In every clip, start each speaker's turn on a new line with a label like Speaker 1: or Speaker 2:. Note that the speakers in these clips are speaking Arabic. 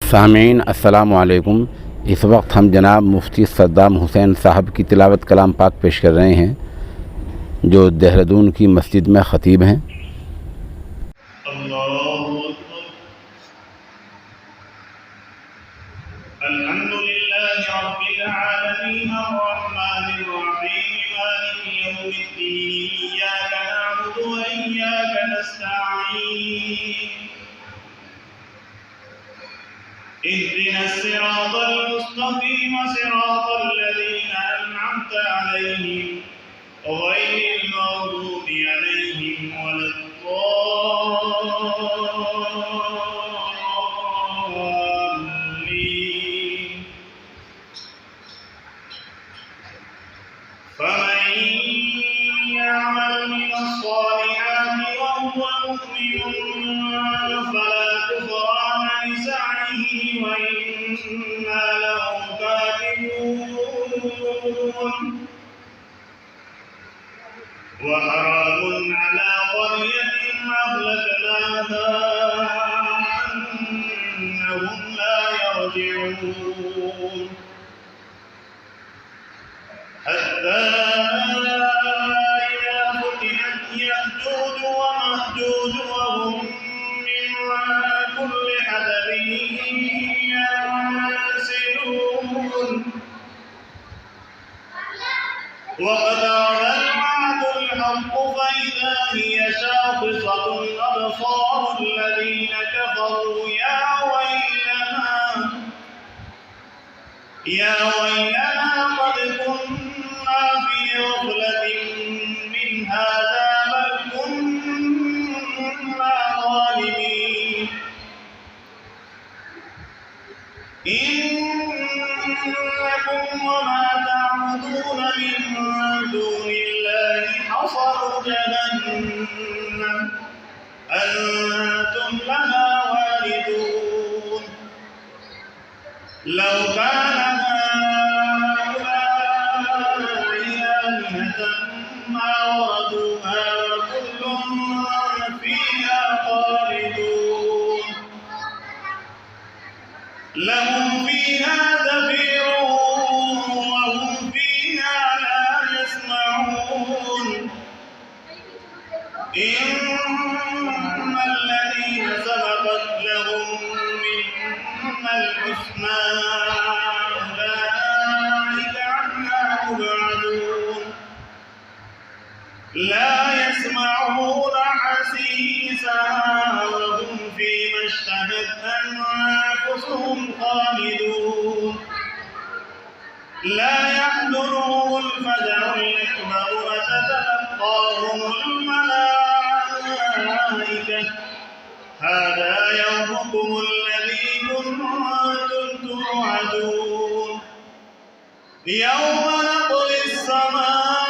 Speaker 1: सामीन अस्सलामु अलैकुम। इस वक्त हम जनाब मुफ्ती सद्दाम हुसैन साहब की तिलावत कलाम पाक पेश कर रहे हैं, जो देहरादून की मस्जिद में ख़तीब हैं।
Speaker 2: اهدنا الصراط المستقيم صراط الذين أنعمت عليهم غير المغضوب عليهم ولا الضالين. فمن يعمل من الصالحات وهو مؤمن فلا كفران لسعيه وإنا له كاتبون. وحرام على قرية أهلكناها أنهم لا يرجعون. حتى إذا فتحت يأجوج ومأجوج وهم من كل حدب ينسلون. واقترب الوعد الحق فإذا هي شاخصة أبصار الذين كفروا يا ويلنا قد كنا في غفلة من هذا بل كنا ظالمين. إنكم وما تعبدون من دون الله حصب جهنم أنتم لها واردون. لو كان هؤلاء آلهة ما وردوها وكل فيها خالدون. لهم فيها زفير وهم فيها لا يسمعون. إن الذين سبقت لهم منا الحسنى أولئك عنها مبعدون. لا يسمعون حسيسها وهم فيما اشتهت أنفسهم خالدون. لا يحضرهم الفزع الأكبر وتتلقاهم الملائكة هذا يومكم الذي كنتم توعدون. يوم نطوي السماء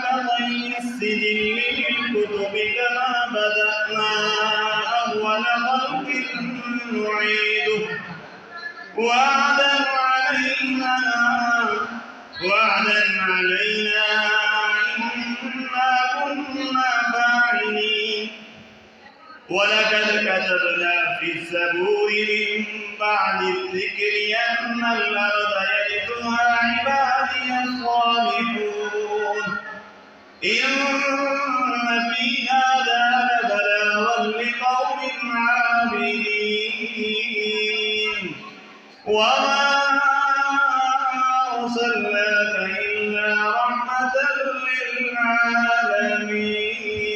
Speaker 2: كطي السجل للكتب كما بدأنا أول خلق نعيده وعدا علينا إنا كنا فاعلين. ولقد كتبنا في الزبور من بعد الذكر أن الأرض يرثها عبادي الصالحون. إن في هذا لبلاغا لقوم عابدين. وما أرسلناك إلا رحمة للعالمين.